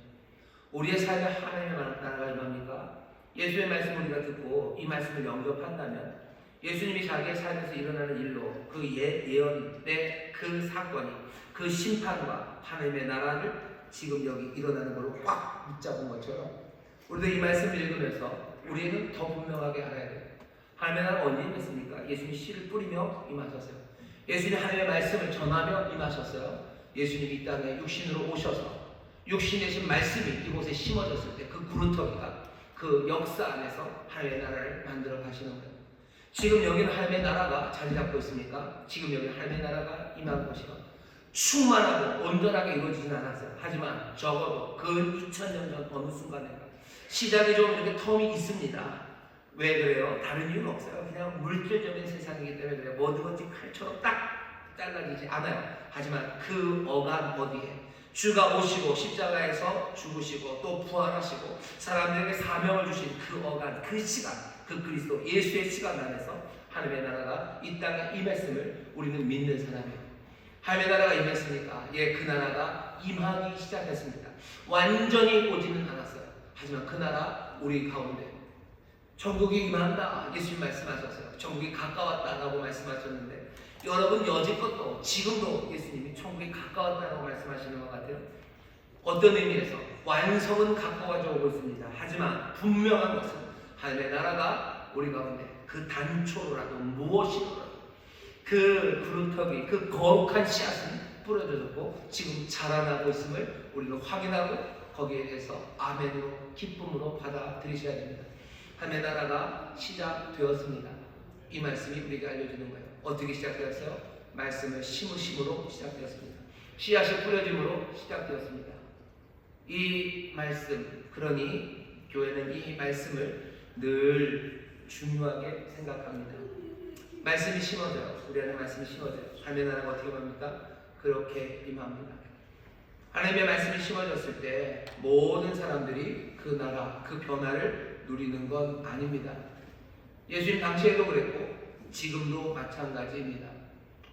[SPEAKER 1] 우리의 삶에 하나님의 나라가 임합니까? 예수의 말씀을 우리가 듣고 이 말씀을 영접한다면 예수님이 자기의 삶에서 일어나는 일로 그 예언의 그 사건이 그 심판과 하나님의 나라를 지금 여기 일어나는 걸로 꽉 붙잡은 것처럼 우리도 이 말씀을 읽으면서 우리는 더 분명하게 알아야 돼요. 하나님의 나라가 언제 임했습니까? 예수님이 씨를 뿌리며 임하셨어요. 예수님이 하나님의 말씀을 전하며 임하셨어요. 예수님이 이 땅에 육신으로 오셔서 육신 되신 말씀이 이곳에 심어졌을 때 그 구루터기가 그 역사 안에서 하나님의 나라를 만들어 가시는 거예요. 지금 여기는 하나님의 나라가 자리 잡고 있습니까? 지금 여기는 하나님의 나라가 임한 곳이요. 충만하고 온전하게 이루어지진 않았어요. 하지만 적어도 그 2000년 전 어느 순간에 시작이 좀 이렇게 텀이 있습니다. 왜 그래요? 다른 이유는 없어요. 그냥 물질적인 세상이기 때문에 그래요. 뭐든지 칼처럼 딱 잘라지지 않아요. 하지만 그 어간 어디에 주가 오시고 십자가에서 죽으시고 또 부활하시고 사람들에게 사명을 주신 그 어간, 그 시간, 그 그리스도 예수의 시간 안에서 하나님의 나라가 이 땅에 임했음을 우리는 믿는 사람이에요. 하나님의 나라가 임했으니까 그 나라가 임하기 시작했습니다. 완전히 오지는 않았어요. 하지만 그 나라 우리 가운데 천국이 임한다. 예수님 말씀하셨어요. 천국이 가까웠다라고 말씀하셨는데 여러분 여지껏도 지금도 예수님이 천국이 가까웠다라고 말씀하시는 것 같아요. 어떤 의미에서 완성은 가까워져 오고 있습니다. 하지만 분명한 것은 하나님의 나라가 우리 가운데 그 단초로라도 무엇이라도 그 구름턱이 그 거룩한 씨앗은 뿌려졌고 지금 자라나고 있음을 우리는 확인하고 거기에 대해서 아멘으로 기쁨으로 받아들이셔야 됩니다. 하나님의 나라가 시작되었습니다. 이 말씀이 우리에게 알려주는 거예요. 어떻게 시작되었어요? 말씀을 심으심으로 시작되었습니다. 씨앗이 뿌려짐으로 시작되었습니다. 이 말씀, 그러니 교회는 이 말씀을 늘 중요하게 생각합니다. 말씀이 심어져요. 우리 안에 말씀이 심어져요. 하나님의 나라가 어떻게 합니까? 그렇게 임합니다. 하나님의 말씀이 심어졌을 때 모든 사람들이 그 나라, 그 변화를 누리는 건 아닙니다. 예수님 당시에도 그랬고 지금도 마찬가지입니다.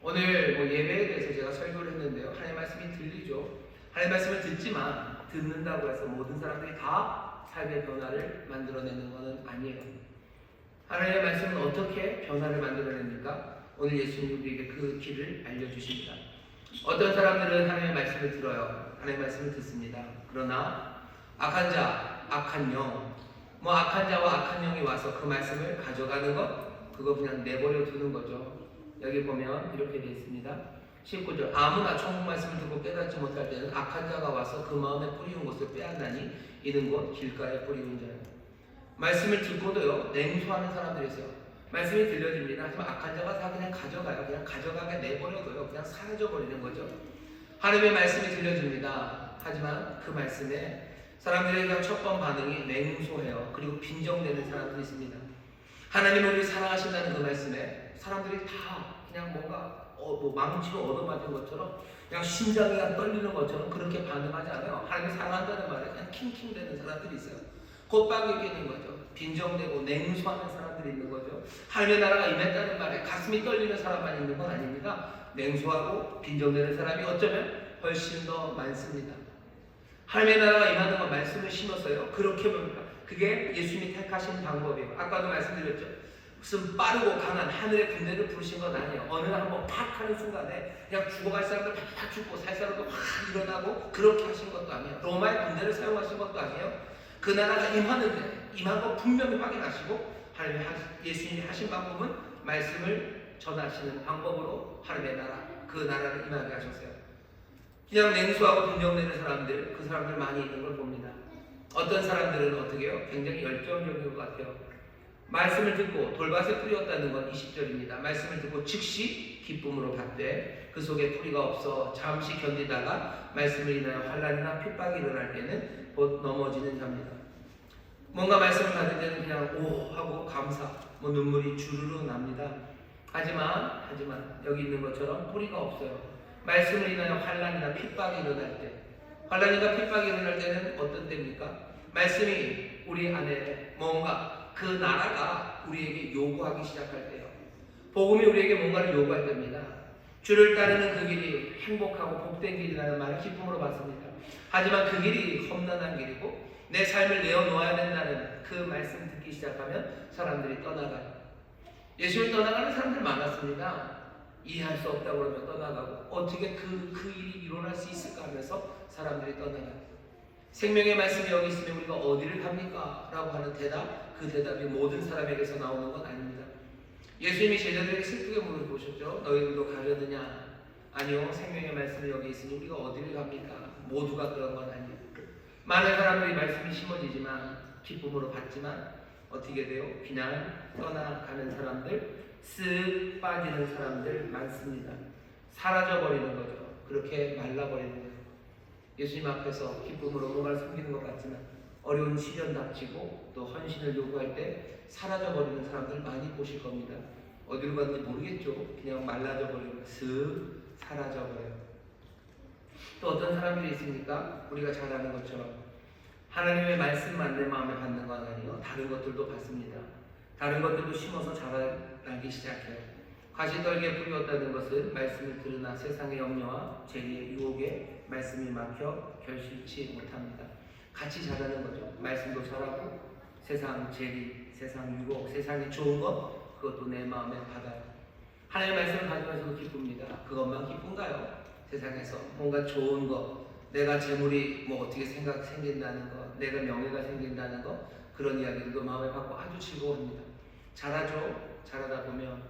[SPEAKER 1] 오늘 예배에 대해서 제가 설교를 했는데요. 하나님의 말씀이 들리죠. 하나님의 말씀을 듣지만 듣는다고 해서 모든 사람들이 다 삶의 변화를 만들어내는 것은 아니에요. 하나님의 말씀은 어떻게 변화를 만들어냅니까? 오늘 예수님이 우리에게 그 길을 알려주십니다. 어떤 사람들은 하나님의 말씀을 들어요. 하나님의 말씀을 듣습니다. 그러나 악한 자, 악한 영, 악한 자와 악한 영이 와서 그 말씀을 가져가는 것, 그거 그냥 내버려 두는 거죠. 여기 보면 이렇게 되어 있습니다. 19절, 아무나 천국 말씀을 듣고 깨닫지 못할 때는 악한 자가 와서 그 마음에 뿌리운 것을 빼앗나니 이는 곧 길가에 뿌리운 자예요. 말씀을 듣고도요 냉소하는 사람들이 있어요. 말씀이 들려집니다. 하지만 악한 자가 다 그냥 가져가요. 그냥 가져가게 내버려둬요. 그냥 사라져버리는 거죠. 하나님의 말씀이 들려집니다. 하지만 그 말씀에 사람들의 그냥 첫 번 반응이 냉소해요. 그리고 빈정되는 사람들이 있습니다. 하나님을 우리 사랑하신다는 그 말씀에 사람들이 다 그냥 뭔가 망치로 얻어맞은 것처럼 그냥 심장이 떨리는 것처럼 그렇게 반응하지 않아요. 하나님을 사랑한다는 말에 그냥 킹킹대는 사람들이 있어요. 곧박이 끼는 거죠. 빈정되고 냉소하는 사람들이 있는 거죠. 하나님의 나라가 임했다는 말에 가슴이 떨리는 사람만 있는 건 아닙니다. 냉소하고 빈정되는 사람이 어쩌면 훨씬 더 많습니다. 하나님의 나라가 임하는 건 말씀을 심었어요. 그렇게 뭡니까? 그게 예수님이 택하신 방법이에요. 아까도 말씀드렸죠. 무슨 빠르고 강한 하늘의 군대를 부르신 건 아니에요. 어느 날 한번 팍 하는 순간에 그냥 죽어갈 사람들 팍 죽고 살 사람도 확 일어나고 그렇게 하신 것도 아니에요. 로마의 군대를 사용하신 것도 아니에요. 그 나라가 임하는데 임한 거 분명히 확인하시고 하나님 예수님이 하신 방법은 말씀을 전하시는 방법으로 하나님의 나라, 그 나라를 임하게 하셨어요. 그냥 냉소하고 빈정되는 사람들, 그 사람들 많이 있는 걸 봅니다. 어떤 사람들은 어떻게 해요? 굉장히 열정적인 것 같아요. 말씀을 듣고 돌밭에 뿌렸다는 건 20절입니다. 말씀을 듣고 즉시 기쁨으로 받되 그 속에 뿌리가 없어 잠시 견디다가 말씀을 인하여 환난이나 핍박이 일어날 때는 곧 넘어지는 자입니다. 뭔가 말씀을 받을 때는 그냥 오 하고 감사, 눈물이 주르르 납니다. 하지만 여기 있는 것처럼 뿌리가 없어요. 말씀을 인하여 환난이나 핍박이 일어날 때, 환난이나 핍박이 일어날 때는 어떤 때입니까? 말씀이 우리 안에 뭔가 그 나라가 우리에게 요구하기 시작할 때요. 복음이 우리에게 뭔가를 요구할 때입니다. 주를 따르는 그 길이 행복하고 복된 길이라는 말을 기쁨으로 받습니다. 하지만 그 길이 험난한 길이고 내 삶을 내어놓아야 된다는 그 말씀 듣기 시작하면 사람들이 떠나가요. 예수를 떠나가는 사람들 많았습니다. 이해할 수 없다고 그러면 떠나가고 어떻게 그 일이 일어날 수 있을까 하면서 사람들이 떠나가요. 생명의 말씀이 여기 있으면 우리가 어디를 갑니까? 라고 하는 대답, 그 대답이 모든 사람에게서 나오는 건 아닙니다. 예수님이 제자들에게 슬프게 물어보셨죠. 너희들도 가려느냐? 아니요, 생명의 말씀이 여기 있으니 우리가 어디를 갑니까? 모두가 그런 건 아니에요. 많은 사람들이 말씀이 심어지지만 기쁨으로 받지만 어떻게 돼요? 그냥 떠나가는 사람들, 쓱 빠지는 사람들 많습니다. 사라져버리는 거죠. 그렇게 말라버리는 거예요. 예수님 앞에서 기쁨으로 뭔가를 섬기는 것 같지만 어려운 시련 닥치고 또 헌신을 요구할 때 사라져버리는 사람들 많이 보실 겁니다. 어디로 갔는지 모르겠죠. 그냥 말라져버리고 쓱 사라져버려요. 또 어떤 사람들이 있습니까? 우리가 잘 아는 것처럼 하나님의 말씀만 내 마음에 받는 건 아니요, 다른 것들도 받습니다. 다른 것들도 심어서 자라나기 시작해요. 가시떨기에 뿌리 얻다는 것은 말씀을 들으나 세상의 염려와 죄의 유혹에 말씀이 막혀 결실치 못합니다. 같이 자라는 거죠. 말씀도 자라고 세상 재리, 세상 유혹, 세상의 좋은 것, 그것도 내 마음에 받아요. 하나님의 말씀을 받으면서도 기쁩니다. 그것만 기쁜가요? 세상에서 뭔가 좋은 것, 내가 재물이 뭐 어떻게 생긴다는 것, 내가 명예가 생긴다는 것, 그런 이야기들도 마음에 받고 아주 즐거워합니다. 자라죠. 자라다 보면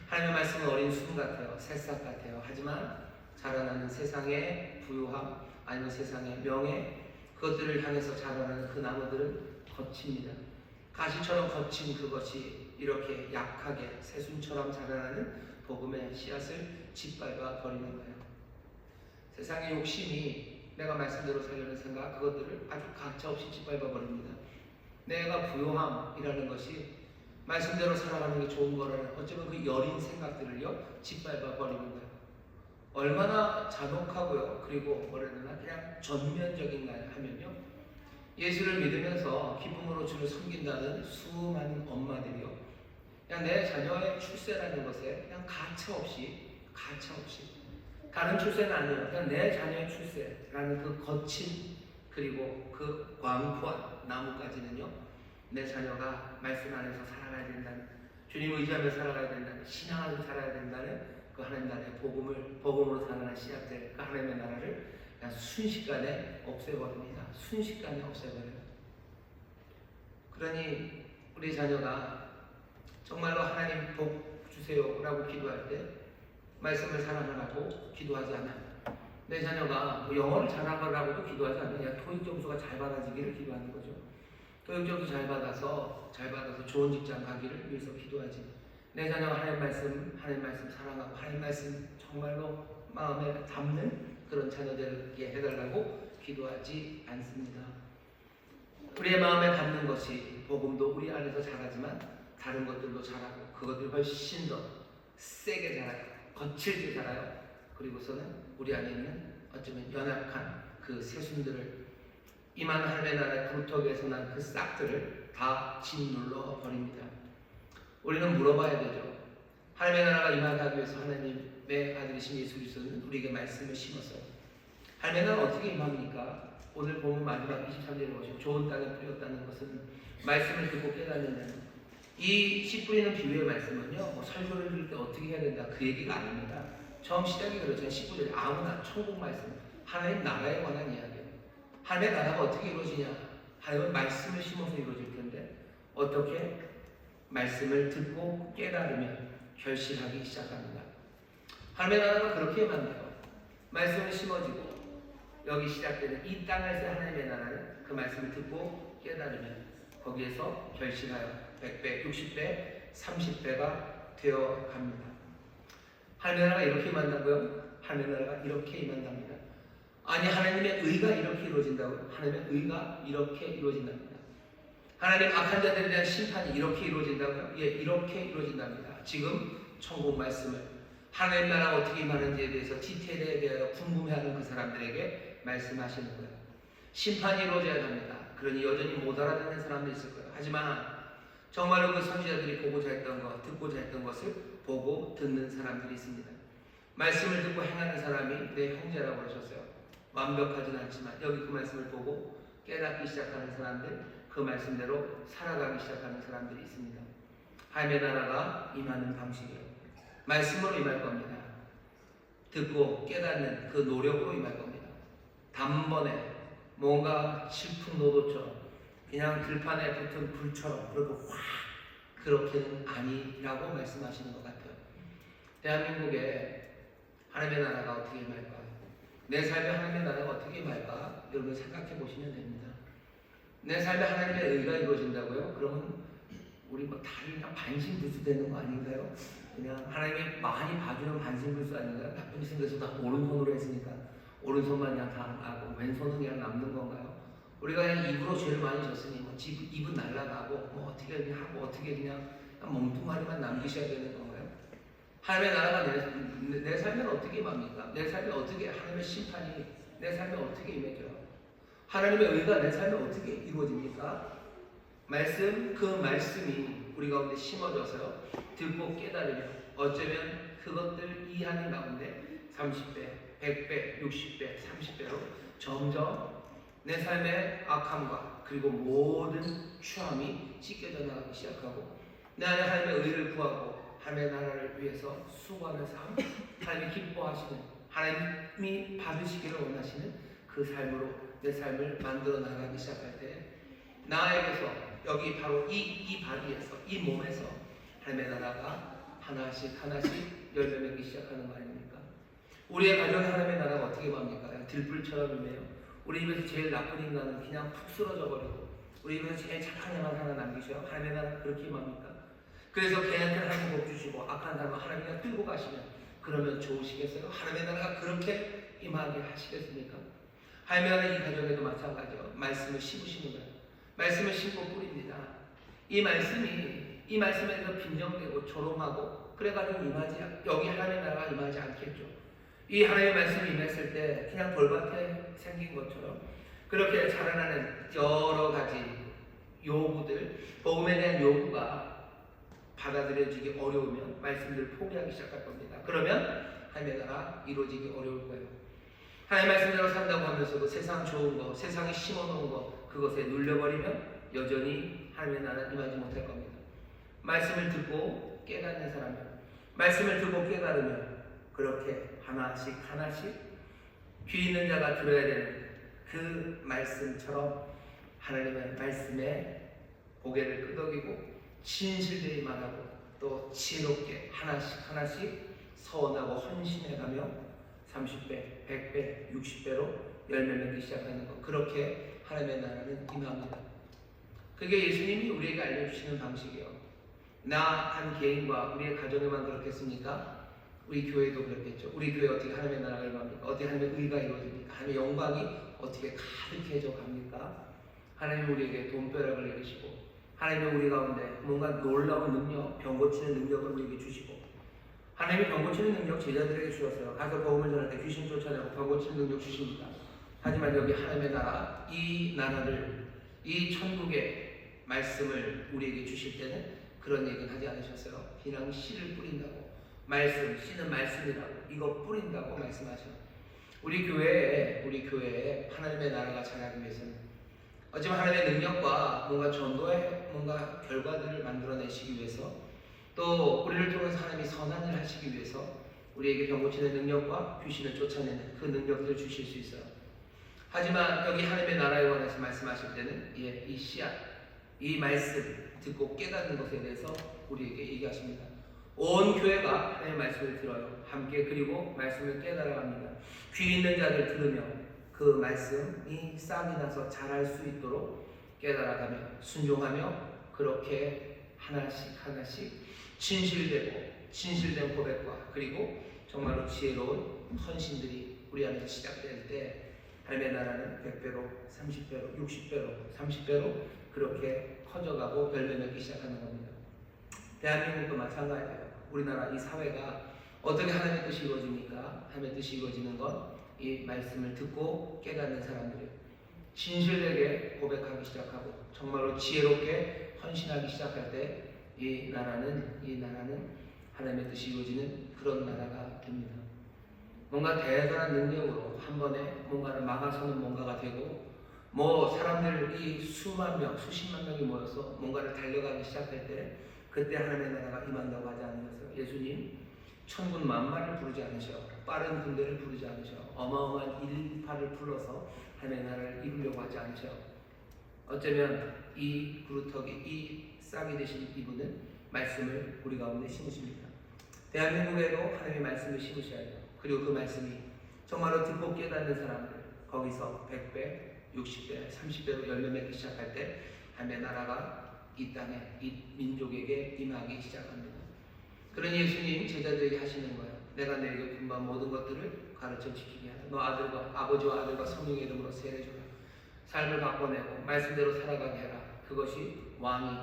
[SPEAKER 1] 하나님의 말씀은 어린 순 같아요. 새싹 같아요. 하지만 자라나는 세상의 부유함, 아니면 세상의 명예, 그것들을 향해서 자라나는 그 나무들은 거칩니다. 가시처럼 거친 그것이 이렇게 약하게 새순처럼 자라나는 복음의 씨앗을 짓밟아 버리는 거예요. 세상의 욕심이 내가 말씀대로 살려는 생각, 그것들을 아주 가차없이 짓밟아 버립니다. 내가 부요함이라는 것이 말씀대로 살아가는 게 좋은 거라는, 어쩌면 그 여린 생각들을요 짓밟아 버리는 거예요. 얼마나 잔혹하고요, 그리고 뭐라 해야 되나, 그냥 전면적인가 하면요, 예수를 믿으면서 기쁨으로 주를 섬긴다는 수많은 엄마들이요, 그냥 내 자녀의 출세라는 것에 그냥 가차없이 다른 출세는 아니에요. 그냥 내 자녀의 출세라는 그 거친, 그리고 그 광포한 나무까지는요, 내 자녀가 말씀 안에서 살아가야 된다는, 주님 의지하며 살아가야 된다는, 신앙하며 살아야 된다는 그 하나님 나라의 복음으로 살아가는 씨앗들, 그 하나님의 나라를 그냥 순식간에 없애버립니다. 순식간에 없애버려요. 그러니 우리 자녀가 정말로 하나님 복 주세요라고 기도할 때 말씀을 사랑하라고 기도하지 않아요. 내 자녀가 뭐 영어를 잘하라고도 기도하지 않아요. 그냥 토익 점수가 잘 받아지기를 기도하는 거죠. 토익 점수 잘 받아서 좋은 직장 가기를 위해서 기도하지. 내 자녀가 하나님 말씀 사랑하고 하나님 말씀 정말로 마음에 담는 그런 자녀들에게 해달라고 기도하지 않습니다. 우리의 마음에 담는 것이 복음도 우리 안에서 자라지만 다른 것들도 자라고, 그것들이 훨씬 더 세게 자라요. 거칠게 자라요. 그리고서는 우리 안에 있는 어쩌면 연약한 그 새순들을, 이만 하나님의 나라의 그루터기에서 난 그 싹들을 다 짓눌러 버립니다. 우리는 물어봐야 되죠. 하나님의 나라가 임하게 하기 위해서 하나님의 아들이신 예수 그리스도는 우리에게 말씀을 심었어요. 하나님의 나라가 어떻게 임합니까? 오늘 보면 마지막 23절에 보시면 좋은 땅에 뿌렸다는 것은 말씀을 듣고 깨닫는다는, 이 씨 뿌리는 비유의 말씀은요, 뭐 설교를 할 때 어떻게 해야 된다 그 얘기가 아닙니다. 처음 시작이 그렇잖아요. 19절에 아무나 천국 말씀, 하나님 나라에 관한 이야기예요. 하나님의 나라가 어떻게 이루어지냐? 하나님은 말씀을 심어서 이루어질 텐데, 어떻게? 말씀을 듣고 깨달으면 결실하기 시작합니다. 하나님의 나라가 그렇게 만들어요. 말씀을 심어지고 여기 시작되는 이 땅에서 하나님의 나라는 그 말씀을 듣고 깨달으면 거기에서 결실하여 100배, 60배, 30배가 되어 갑니다. 하나님의 나라가 이렇게 임한다고요? 하나님의 나라가 이렇게 임한답니다. 아니, 하나님의 의가 이렇게 이루어진다고요? 하나님의 의가 이렇게 이루어진답니다. 하나님 악한 자들에 대한 심판이 이렇게 이루어진다고요? 예, 이렇게 이루어진답니다. 지금 천국 말씀을, 하나님 나라가 어떻게 임하는지에 대해서 디테일에 대하여 궁금해하는 그 사람들에게 말씀하시는 거예요. 심판이 이루어져야 합니다. 그러니 여전히 못 알아듣는 사람도 있을 거예요. 하지만 정말로 그 선지자들이 보고자 했던 것, 듣고자 했던 것을 보고 듣는 사람들이 있습니다. 말씀을 듣고 행하는 사람이 내 형제라고 하셨어요. 완벽하진 않지만 여기 그 말씀을 보고 깨닫기 시작하는 사람들, 그 말씀대로 살아가기 시작하는 사람들이 있습니다. 하나님의 나라가 임하는 방식이요, 말씀으로 임할 겁니다. 듣고 깨닫는 그 노력으로 임할 겁니다. 단번에 뭔가 질풍노도처럼 그냥 들판에 붙은 불처럼 그렇게 확, 그렇게는 아니라고 말씀하시는 것 같아요. 대한민국에 하나님의 나라가 어떻게 임할까? 내 삶에 하나님의 나라가 어떻게 임할까? 여러분 생각해 보시면 됩니다. 내 삶에 하나님의 의가 이루어진다고요? 그러면 우리 뭐 다들 그냥 반신불수 되는 거 아닌가요? 그냥 하나님이 많이 봐주는 반신불수 아닌가요? 나쁜 짓은 다 오른손으로 했으니까 오른손만 그냥 다 하고 왼손은 그냥 남는 건가요? 우리가 그냥 입으로 죄를 많이 졌으니 뭐 입은 날라가고 뭐 어떻게 그냥 하고 어떻게 그냥 멍뚱하니만 남기셔야 되는 건가요? 하나님의 나라가 내 삶에는 어떻게 임합니까? 내 삶에 어떻게 하나님의 심판이 내 삶에 어떻게 임해져요? 하나님의 의가 내 삶에 어떻게 이루어집니까? 말씀, 그 말씀이 우리 가운데 심어져서요, 듣고 깨달으며 어쩌면 그것들 이해하는 가운데 30배, 100배, 60배, 30배로 점점 내 삶의 악함과 그리고 모든 추함이 씻겨져 나가기 시작하고, 내 안에 하나님의 의를 구하고 하나님의 나라를 위해서 수고하는 삶, 하나님이 기뻐하시는, 하나님이 받으시기를 원하시는 그 삶으로 내 삶을 만들어 나가기 시작할 때, 나에게서 여기 바로 이 바디에서, 이 몸에서 하나님의 나라가 하나씩 하나씩 열매 맺기 시작하는 거 아닙니까? 우리의 가정의 하나님의 나라가 어떻게 맙니까? 들불처럼 임해요. 우리 입에서 제일 나쁜 인간은 그냥 푹 쓰러져 버리고, 우리 입에서 제일 착한 애만 하나 남기셔요. 하나님의 나라가 그렇게 임합니까? 그래서 걔한테 하나님 복 주시고 악한 사람은 하나님 그냥 끌고 가시면 그러면 좋으시겠어요? 하나님의 나라가 그렇게 임하게 하시겠습니까? 하나님의 나라 이 가정에도 마찬가지요. 말씀을 심으시는 거예요. 말씀을 심고 뿌립니다. 이 말씀에서 빈정되고 조롱하고 그래가지고 임하지, 여기 하나님의 나라가 임하지 않겠죠. 이 하나님의 말씀이 임했을 때 그냥 돌밭에 생긴 것처럼 그렇게 자라나는 여러 가지 요구들, 복음에 대한 요구가 받아들여지기 어려우면 말씀들을 포기하기 시작할 겁니다. 그러면 하나님의 나라 이루어지기 어려울 거예요. 하나님의 말씀대로 산다고 하면서도 세상 좋은 거, 세상에 심어놓은 거, 그것에 눌려버리면 여전히 하나님의 나라는 임하지 못할 겁니다. 말씀을 듣고 깨닫는 사람은, 말씀을 듣고 깨달으면 그렇게 하나씩 하나씩 귀 있는 자가 들어야 되는 그 말씀처럼 하나님의 말씀에 고개를 끄덕이고 진실되이 말하고 또 지혜롭게 하나씩 하나씩 서원하고 헌신해가며 30배, 100배, 60배로 열매 맺기 시작하는 것, 그렇게 하나님의 나라는 임합니다. 그게 예수님이 우리에게 알려주시는 방식이에요. 나 한 개인과 우리의 가정에만 그렇겠습니까? 우리 교회도 그렇겠죠. 우리 교회 어떻게 하나님의 나라가 임합니까? 어떻게 하나님의 의가 이루어집니까? 하나님의 영광이 어떻게 가득해져 갑니까? 하나님 우리에게 돈벼락을 내리시고, 하나님은 우리 가운데 뭔가 놀라운 능력, 병 고치는 능력을 우리에게 주시고, 하나님이 병 고치는 능력 제자들에게 주셨어요. 가서 복음을 전할 때 귀신 쫓아내고 병 고치는 능력 주십니다. 하지만 여기 하나님의 나라, 이 나라를, 이 천국의 말씀을 우리에게 주실 때는 그런 얘기는 하지 않으셨어요. 그냥 씨를 뿌린다고, 말씀, 씨는 말씀이라고, 이거 뿌린다고 말씀하셔요. 우리 교회에 하나님의 나라가 자라기 위해서는 어쩌면 하나님의 능력과 뭔가 전도의 뭔가 결과들을 만들어내시기 위해서, 또 우리를 통해서 하나님이 선한 일을 하시기 위해서 우리에게 병 고치는 능력과 귀신을 쫓아내는 그 능력들을 주실 수 있어요. 하지만 여기 하나님의 나라에 관해서 말씀하실 때는 이 씨앗, 이 말씀 듣고 깨닫는 것에 대해서 우리에게 얘기하십니다. 온 교회가 하나님의 말씀을 들어요. 함께 그리고 말씀을 깨달아갑니다. 귀 있는 자들 들으며 그 말씀이 싹이 나서 자랄 수 있도록 깨달아가며 순종하며 그렇게 하나씩 하나씩 진실된 고백과 그리고 정말로 지혜로운 헌신들이 우리 안에서 시작될 때 하나님의 나라는 100배로, 30배로, 60배로, 30배로 그렇게 커져가고 열매 맺기 시작하는 겁니다. 대한민국도 마찬가지예요. 우리나라 이 사회가 어떻게 하나님의 뜻이 이루어집니까? 하나님의 뜻이 이루어지는 건 이 말씀을 듣고 깨닫는 사람들이에요. 진실되게 고백하기 시작하고 정말로 지혜롭게 헌신하기 시작할 때 이 나라는 하나님의 뜻이 이루어지는 그런 나라가 됩니다. 뭔가 대단한 능력으로 한 번에 뭔가를 막아서는 뭔가가 되고, 사람들이 수만 명, 수십만 명이 모여서 뭔가를 달려가기 시작할 때 그때 하나님의 나라가 임한다고 하지 않으셨어요. 예수님 천군 만마를 부르지 않으셔, 빠른 군대를 부르지 않으셔, 어마어마한 일파를 불러서 하나님의 나라를 이루려고 하지 않으셔. 어쩌면 이 그루터기, 이 싹이 되신 이분은 말씀을 우리 가운데 심으십니다. 대한민국에도 하나님의 말씀을 심으셔야 돼요. 그리고 그 말씀이 정말로 듣고 깨닫는 사람들, 거기서 100배, 60배, 30배로 열매 맺기 시작할 때 하나님의 나라가 이 땅에, 이 민족에게 임하기 시작합니다. 그러니 예수님 제자들에게 하시는 거예요. 내가 너에게 분부한 모든 것들을 가르쳐 지키게 하라. 너 아버지와 아들과 성령의 이름으로 세례주라. 삶을 바꿔내고 말씀대로 살아가게 해라. 그것이 왕이,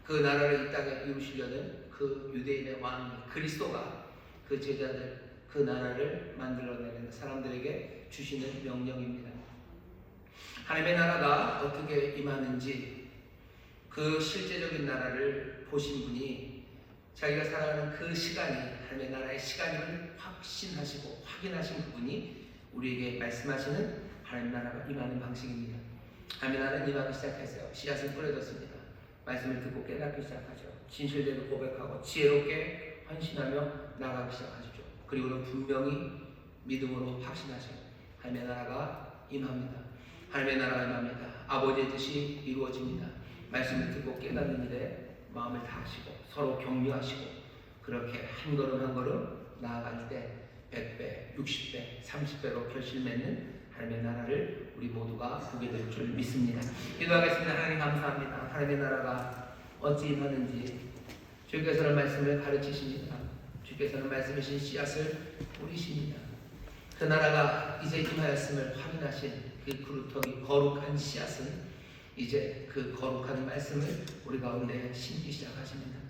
[SPEAKER 1] 그 나라를 이 땅에 이루시려는 그 유대인의 왕이, 그리스도가 그 제자들 그 나라를 만들어내는 사람들에게 주시는 명령입니다. 하나님의 나라가 어떻게 임하는지 그 실제적인 나라를 보신 분이 자기가 살아가는 그 시간이 하나님의 나라의 시간임을 확신하시고 확인하신 그분이 우리에게 말씀하시는 하나님 나라가 임하는 방식입니다. 하나님의 나라는 임하기 시작했어요. 씨앗을 뿌려졌습니다. 말씀을 듣고 깨닫기 시작하죠. 진실대로 고백하고 지혜롭게 헌신하며 나가기 시작하죠. 그리고는 분명히 믿음으로 확신하죠. 하나님의 나라가 임합니다. 하나님의 나라가 임합니다. 아버지의 뜻이 이루어집니다. 말씀을 듣고 깨닫는 일에 마음을 다하시고 서로 격려하시고 그렇게 한 걸음 한 걸음 나아갈 때 100배, 60배, 30배로 결실 맺는 하나님의 나라를 우리 모두가 보게 될 줄 믿습니다. 기도하겠습니다. 하나님 감사합니다. 하나님의 나라가 어찌 임하는지 주께서는 말씀을 가르치십니다. 주께서는 말씀이신 씨앗을 뿌리십니다. 그 나라가 이제 임하였음을 확인하신 그 그루터기 거룩한 씨앗은 이제 그 거룩한 말씀을 우리 가운데 심기 시작하십니다.